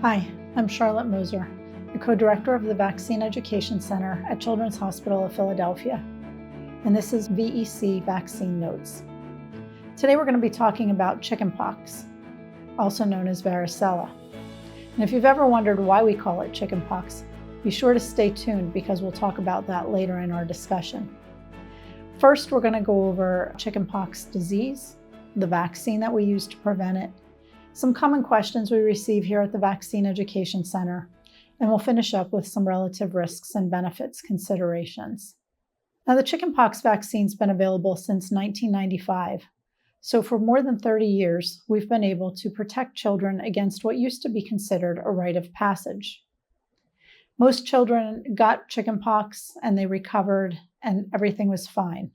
Hi, I'm Charlotte Moser, the co-director of the Vaccine Education Center at Children's Hospital of Philadelphia, and this is VEC Vaccine Notes. Today we're going to be talking about chickenpox, also known as varicella. And if you've ever wondered why we call it chickenpox, be sure to stay tuned because we'll talk about that later in our discussion. First, we're going to go over chickenpox disease, the vaccine that we use to prevent it, some common questions we receive here at the Vaccine Education Center, and we'll finish up with some relative risks and benefits considerations. Now, the chickenpox vaccine's been available since 1995, so for more than 30 years, we've been able to protect children against what used to be considered a rite of passage. Most children got chickenpox and they recovered and everything was fine.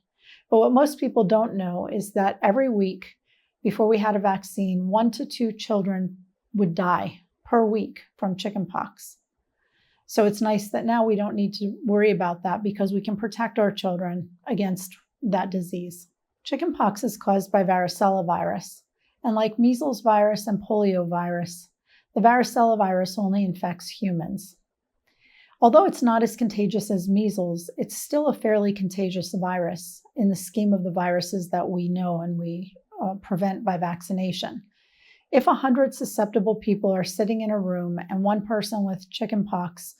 But what most people don't know is that every week before we had a vaccine, 1 to 2 children would die per week from chickenpox. So it's nice that now we don't need to worry about that because we can protect our children against that disease. Chickenpox is caused by varicella virus, and like measles virus and polio virus, the varicella virus only infects humans. Although it's not as contagious as measles, it's still a fairly contagious virus in the scheme of the viruses that we know and we prevent by vaccination. If 100 susceptible people are sitting in a room and one person with chickenpox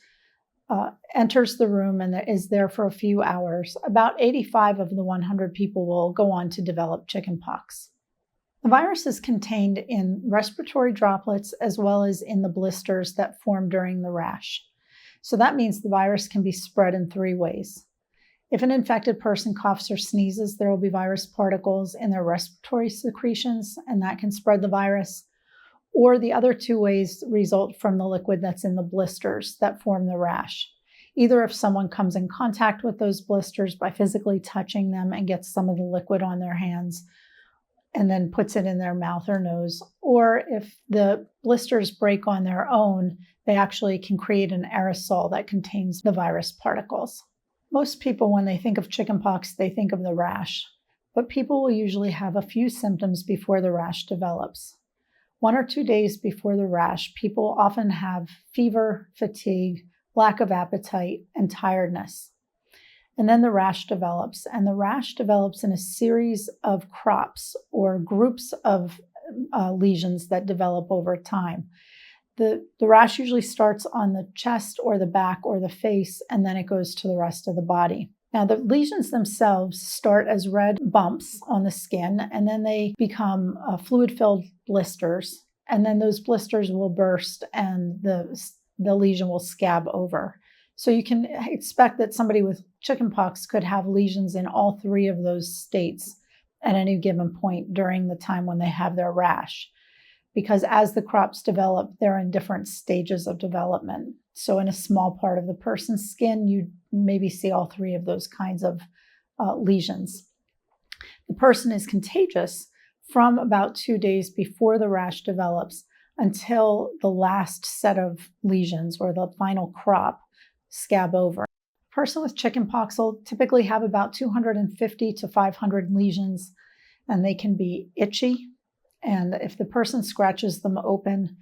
enters the room and is there for a few hours, about 85 of the 100 people will go on to develop chickenpox. The virus is contained in respiratory droplets as well as in the blisters that form during the rash. So that means the virus can be spread in 3 ways. If an infected person coughs or sneezes, there will be virus particles in their respiratory secretions, and that can spread the virus. Or the other 2 ways result from the liquid that's in the blisters that form the rash. Either if someone comes in contact with those blisters by physically touching them and gets some of the liquid on their hands and then puts it in their mouth or nose, or if the blisters break on their own, they actually can create an aerosol that contains the virus particles. Most people, when they think of chickenpox, they think of the rash, but people will usually have a few symptoms before the rash develops. 1 or 2 days before the rash, people often have fever, fatigue, lack of appetite, and tiredness. And then the rash develops, and the rash develops in a series of crops or groups of lesions that develop over time. The rash usually starts on the chest or the back or the face, and then it goes to the rest of the body. Now, the lesions themselves start as red bumps on the skin, and then they become fluid-filled blisters, and then those blisters will burst and the lesion will scab over. So you can expect that somebody with chickenpox could have lesions in all 3 of those states at any given point during the time when they have their rash. Because as the crops develop, they're in different stages of development. So in a small part of the person's skin, you maybe see all 3 of those kinds of lesions. The person is contagious from about 2 days before the rash develops until the last set of lesions or the final crop scab over. A person with chickenpox will typically have about 250 to 500 lesions, and they can be itchy. And if the person scratches them open,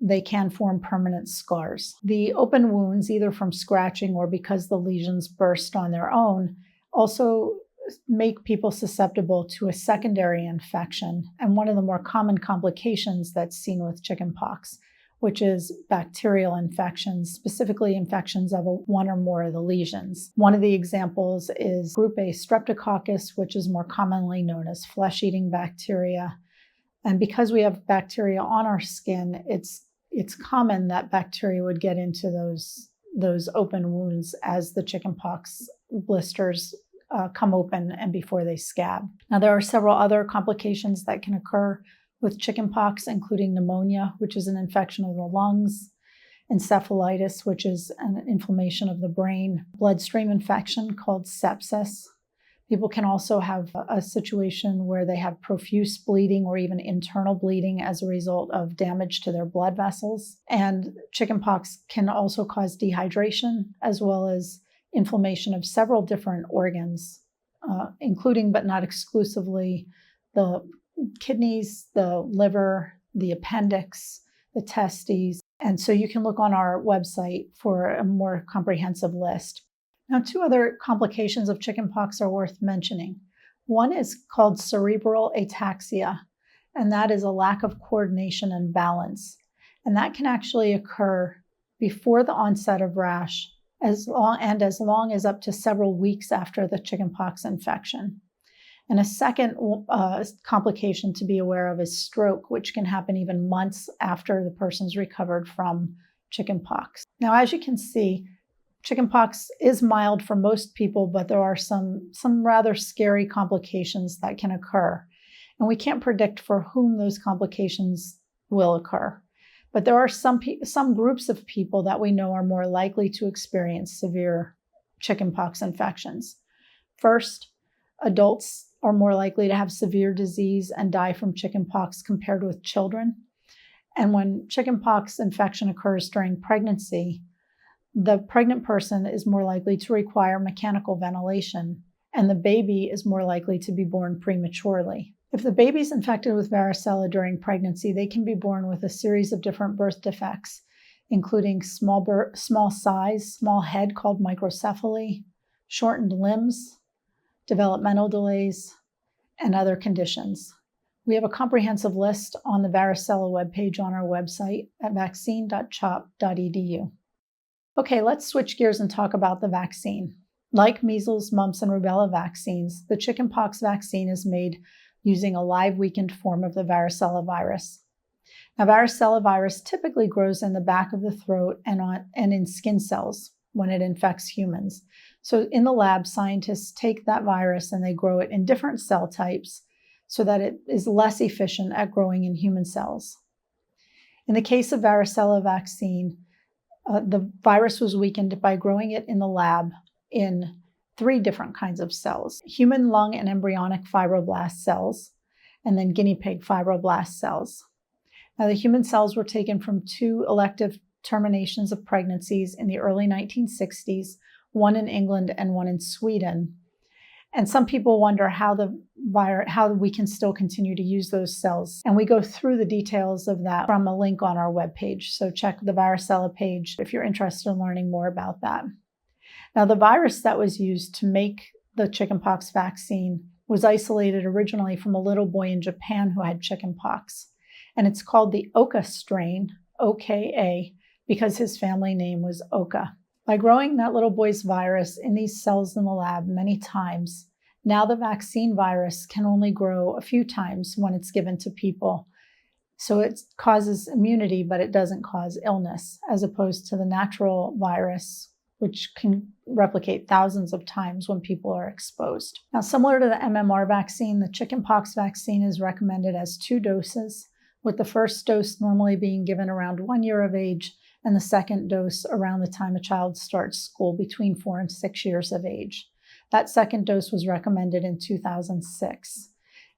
they can form permanent scars. The open wounds, either from scratching or because the lesions burst on their own, also make people susceptible to a secondary infection. And one of the more common complications that's seen with chickenpox, which is bacterial infections, specifically infections of 1 or more of the lesions. One of the examples is group A streptococcus, which is more commonly known as flesh-eating bacteria. And because we have bacteria on our skin, it's common that bacteria would get into those open wounds as the chickenpox blisters come open and before they scab. Now, there are several other complications that can occur with chickenpox, including pneumonia, which is an infection of the lungs, encephalitis, which is an inflammation of the brain, bloodstream infection called sepsis. People can also have a situation where they have profuse bleeding or even internal bleeding as a result of damage to their blood vessels. And chickenpox can also cause dehydration as well as inflammation of several different organs, including but not exclusively the kidneys, the liver, the appendix, the testes, And so you can look on our website for a more comprehensive list. Now, 2 other complications of chickenpox are worth mentioning. One is called cerebral ataxia, and that is a lack of coordination and balance. And that can actually occur before the onset of rash, as long as up to several weeks after the chickenpox infection. And a second complication to be aware of is stroke, which can happen even months after the person's recovered from chickenpox. Now, as you can see, chickenpox is mild for most people, but there are some rather scary complications that can occur. And we can't predict for whom those complications will occur. But there are some groups of people that we know are more likely to experience severe chickenpox infections. First, adults are more likely to have severe disease and die from chickenpox compared with children. And when chickenpox infection occurs during pregnancy, the pregnant person is more likely to require mechanical ventilation, and the baby is more likely to be born prematurely. If the baby is infected with varicella during pregnancy, they can be born with a series of different birth defects, including small size, small head called microcephaly, shortened limbs, developmental delays, and other conditions. We have a comprehensive list on the varicella webpage on our website at vaccine.chop.edu. Okay, let's switch gears and talk about the vaccine. Like measles, mumps, and rubella vaccines, the chickenpox vaccine is made using a live weakened form of the varicella virus. Now, varicella virus typically grows in the back of the throat and in skin cells when it infects humans. So in the lab, scientists take that virus and they grow it in different cell types so that it is less efficient at growing in human cells. In the case of varicella vaccine, the virus was weakened by growing it in the lab in 3 different kinds of cells: human lung and embryonic fibroblast cells, and then guinea pig fibroblast cells. Now, the human cells were taken from 2 elective terminations of pregnancies in the early 1960s, one in England and one in Sweden. And some people wonder how we can still continue to use those cells. And we go through the details of that from a link on our webpage. So check the varicella page if you're interested in learning more about that. Now, the virus that was used to make the chickenpox vaccine was isolated originally from a little boy in Japan who had chickenpox. And it's called the Oka strain, OKA, because his family name was Oka. By growing that little boy's virus in these cells in the lab many times, now the vaccine virus can only grow a few times when it's given to people. So it causes immunity, but it doesn't cause illness, as opposed to the natural virus, which can replicate thousands of times when people are exposed. Now, similar to the MMR vaccine, the chickenpox vaccine is recommended as 2 doses, with the first dose normally being given around 1 year of age, and the second dose around the time a child starts school, between 4 and 6 years of age. That second dose was recommended in 2006.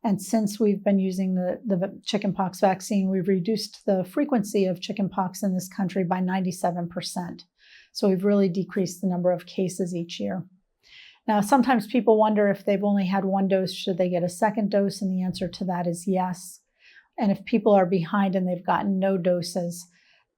And since we've been using the chickenpox vaccine, we've reduced the frequency of chickenpox in this country by 97%. So we've really decreased the number of cases each year. Now, sometimes people wonder if they've only had 1 dose, should they get a second dose? And the answer to that is yes. And if people are behind and they've gotten no doses,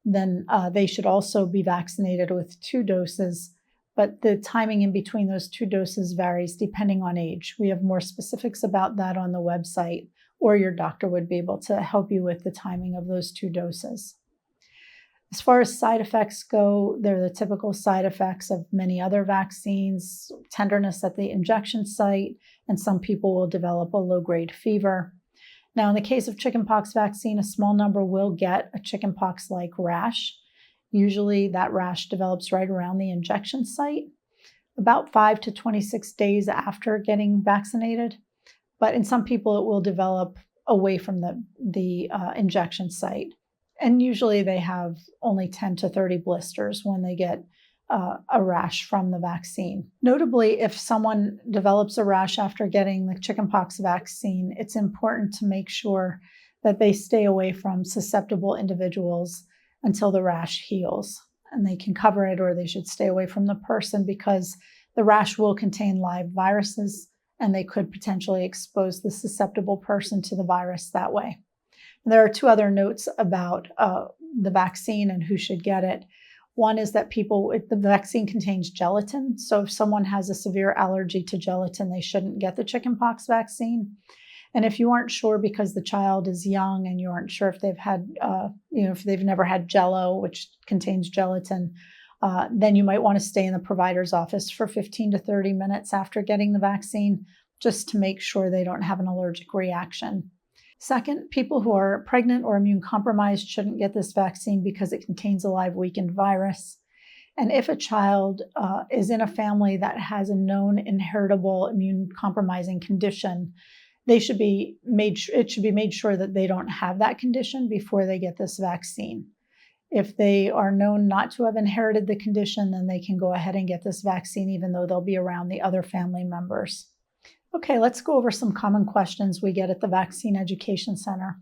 then they should also be vaccinated with 2 doses. But the timing in between those 2 doses varies depending on age. We have more specifics about that on the website, or your doctor would be able to help you with the timing of those 2 doses. As far as side effects go, they're the typical side effects of many other vaccines: tenderness at the injection site, and some people will develop a low-grade fever. Now, in the case of chickenpox vaccine, a small number will get a chickenpox-like rash. Usually that rash develops right around the injection site, about 5 to 26 days after getting vaccinated. But in some people, it will develop away from the injection site. And usually they have only 10 to 30 blisters when they get a rash from the vaccine. Notably, if someone develops a rash after getting the chickenpox vaccine, it's important to make sure that they stay away from susceptible individuals until the rash heals. And they can cover it, or they should stay away from the person, because the rash will contain live viruses and they could potentially expose the susceptible person to the virus that way. There are 2 other notes about the vaccine and who should get it. One is that the vaccine contains gelatin. So if someone has a severe allergy to gelatin, they shouldn't get the chickenpox vaccine. And if you aren't sure because the child is young and you aren't sure if they've had, if they've never had Jello, which contains gelatin, then you might want to stay in the provider's office for 15 to 30 minutes after getting the vaccine, just to make sure they don't have an allergic reaction. Second, people who are pregnant or immune compromised shouldn't get this vaccine because it contains a live weakened virus. And if a child is in a family that has a known inheritable immune compromising condition, it should be made sure that they don't have that condition before they get this vaccine. If they are known not to have inherited the condition, then they can go ahead and get this vaccine, even though they'll be around the other family members. Okay, let's go over some common questions we get at the Vaccine Education Center.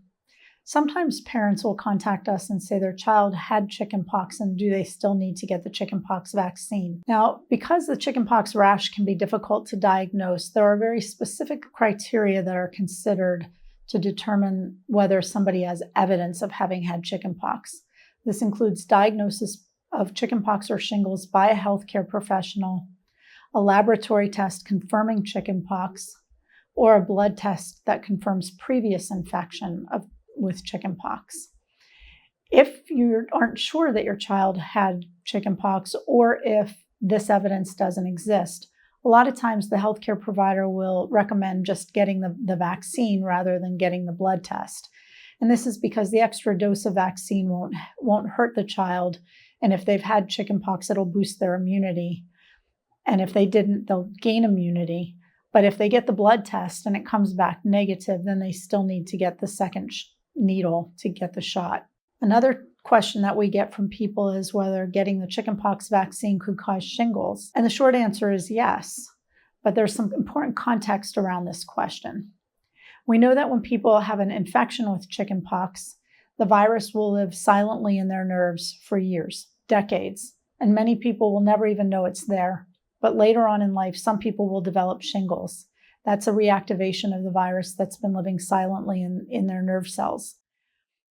Sometimes parents will contact us and say their child had chickenpox and do they still need to get the chickenpox vaccine? Now, because the chickenpox rash can be difficult to diagnose, there are very specific criteria that are considered to determine whether somebody has evidence of having had chickenpox. This includes diagnosis of chickenpox or shingles by a healthcare professional, a laboratory test confirming chickenpox, or a blood test that confirms previous infection with chickenpox. If you aren't sure that your child had chickenpox, or if this evidence doesn't exist, a lot of times the healthcare provider will recommend just getting the vaccine rather than getting the blood test. And this is because the extra dose of vaccine won't hurt the child. And if they've had chickenpox, it'll boost their immunity. And if they didn't, they'll gain immunity. But if they get the blood test and it comes back negative, then they still need to get the second needle to get the shot. Another question that we get from people is whether getting the chickenpox vaccine could cause shingles. And the short answer is yes. But there's some important context around this question. We know that when people have an infection with chickenpox, the virus will live silently in their nerves for years, decades, and many people will never even know it's there. But later on in life, some people will develop shingles. That's a reactivation of the virus that's been living silently in their nerve cells.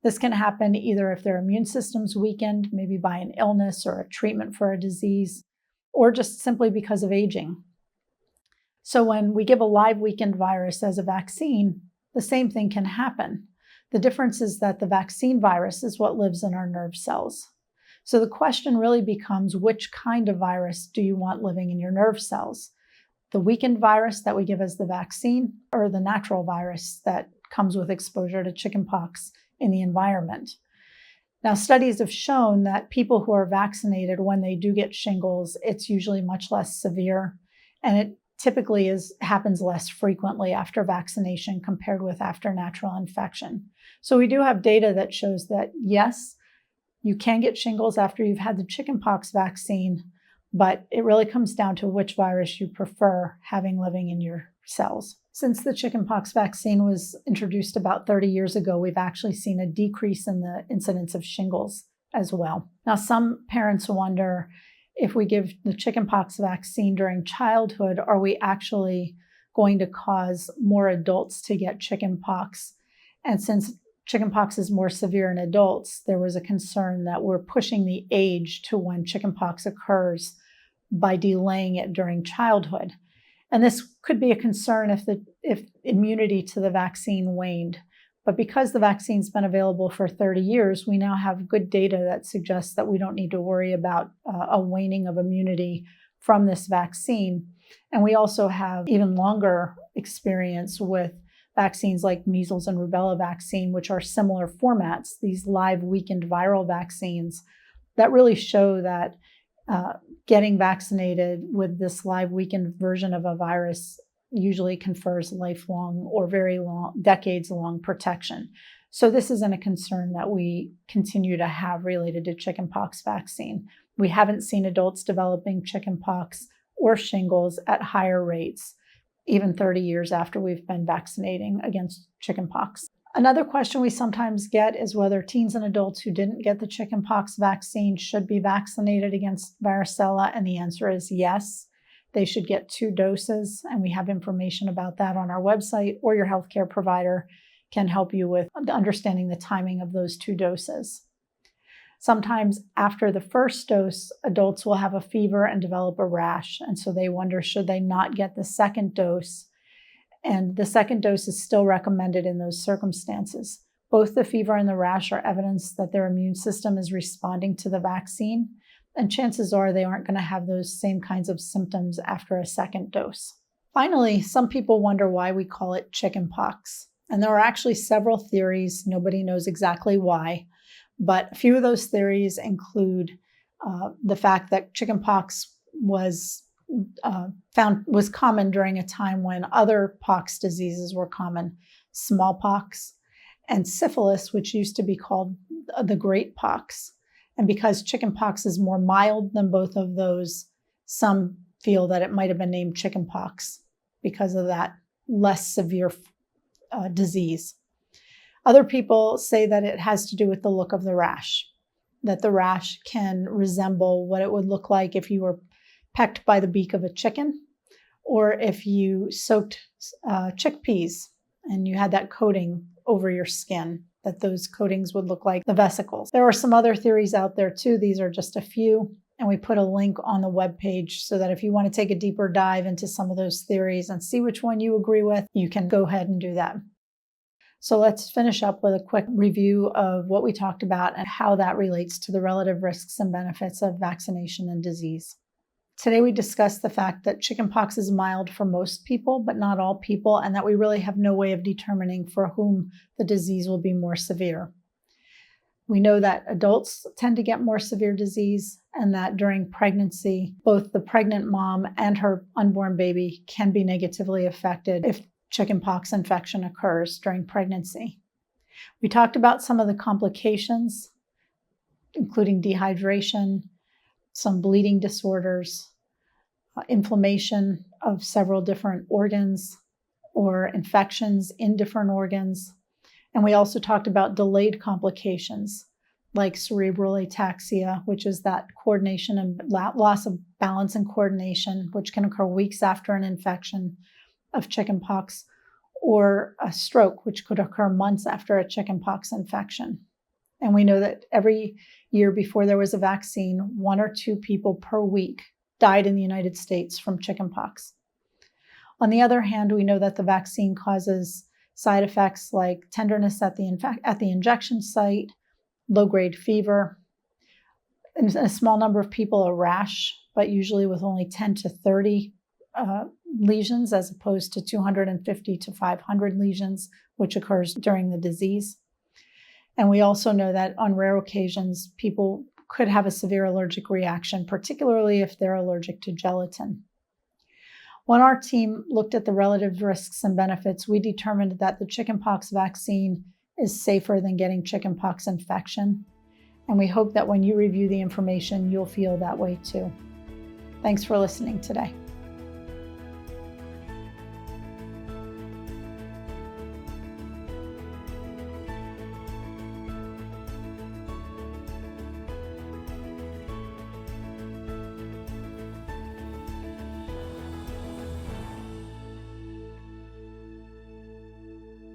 This can happen either if their immune system's weakened, maybe by an illness or a treatment for a disease, or just simply because of aging. So when we give a live weakened virus as a vaccine, the same thing can happen. The difference is that the vaccine virus is what lives in our nerve cells. So the question really becomes, which kind of virus do you want living in your nerve cells? The weakened virus that we give as the vaccine, or the natural virus that comes with exposure to chickenpox in the environment? Now, studies have shown that people who are vaccinated, when they do get shingles, it's usually much less severe, and it typically happens less frequently after vaccination compared with after natural infection. So we do have data that shows that, yes, you can get shingles after you've had the chickenpox vaccine, but it really comes down to which virus you prefer having living in your cells. Since the chickenpox vaccine was introduced about 30 years ago, we've actually seen a decrease in the incidence of shingles as well. Now, some parents wonder, if we give the chickenpox vaccine during childhood, are we actually going to cause more adults to get chickenpox? And since chickenpox is more severe in adults, there was a concern that we're pushing the age to when chickenpox occurs by delaying it during childhood. And this could be a concern if immunity to the vaccine waned. But because the vaccine's been available for 30 years, we now have good data that suggests that we don't need to worry about a waning of immunity from this vaccine. And we also have even longer experience with vaccines like measles and rubella vaccine, which are similar formats, these live weakened viral vaccines that really show that getting vaccinated with this live weakened version of a virus usually confers lifelong or very long, decades-long protection. So this isn't a concern that we continue to have related to chickenpox vaccine. We haven't seen adults developing chickenpox or shingles at higher rates, even 30 years after we've been vaccinating against chickenpox. Another question we sometimes get is whether teens and adults who didn't get the chickenpox vaccine should be vaccinated against varicella, and the answer is yes. They should get 2 doses, and we have information about that on our website, or your healthcare provider can help you with understanding the timing of those 2 doses. Sometimes after the first dose, adults will have a fever and develop a rash, and so they wonder, should they not get the second dose? And the second dose is still recommended in those circumstances. Both the fever and the rash are evidence that their immune system is responding to the vaccine, and chances are they aren't going to have those same kinds of symptoms after a second dose. Finally, some people wonder why we call it chickenpox. And there are actually several theories. Nobody knows exactly why. But a few of those theories include the fact that chickenpox was common during a time when other pox diseases were common, smallpox and syphilis, which used to be called the Great Pox. And because chickenpox is more mild than both of those, some feel that it might have been named chickenpox because of that less severe disease. Other people say that it has to do with the look of the rash, that the rash can resemble what it would look like if you were pecked by the beak of a chicken, or if you soaked chickpeas and you had that coating over your skin, that those coatings would look like the vesicles. There are some other theories out there too. These are just a few, and we put a link on the webpage so that if you want to take a deeper dive into some of those theories and see which one you agree with, you can go ahead and do that. So let's finish up with a quick review of what we talked about and how that relates to the relative risks and benefits of vaccination and disease. Today we discussed the fact that chickenpox is mild for most people, but not all people, and that we really have no way of determining for whom the disease will be more severe. We know that adults tend to get more severe disease, and that during pregnancy, both the pregnant mom and her unborn baby can be negatively affected if chickenpox infection occurs during pregnancy. We talked about some of the complications, including dehydration, some bleeding disorders, inflammation of several different organs, or infections in different organs. And we also talked about delayed complications like cerebral ataxia, which is that coordination and loss of balance and coordination, which can occur weeks after an infection of chickenpox, or a stroke, which could occur months after a chickenpox infection. And we know that every year before there was a vaccine, 1 or 2 people per week died in the United States from chickenpox. On the other hand, we know that the vaccine causes side effects like tenderness at the injection site, low-grade fever, in a small number of people a rash, but usually with only 10 to 30 lesions as opposed to 250 to 500 lesions, which occurs during the disease. And we also know that on rare occasions, people could have a severe allergic reaction, particularly if they're allergic to gelatin. When our team looked at the relative risks and benefits, we determined that the chickenpox vaccine is safer than getting chickenpox infection. And we hope that when you review the information, you'll feel that way too. Thanks for listening today.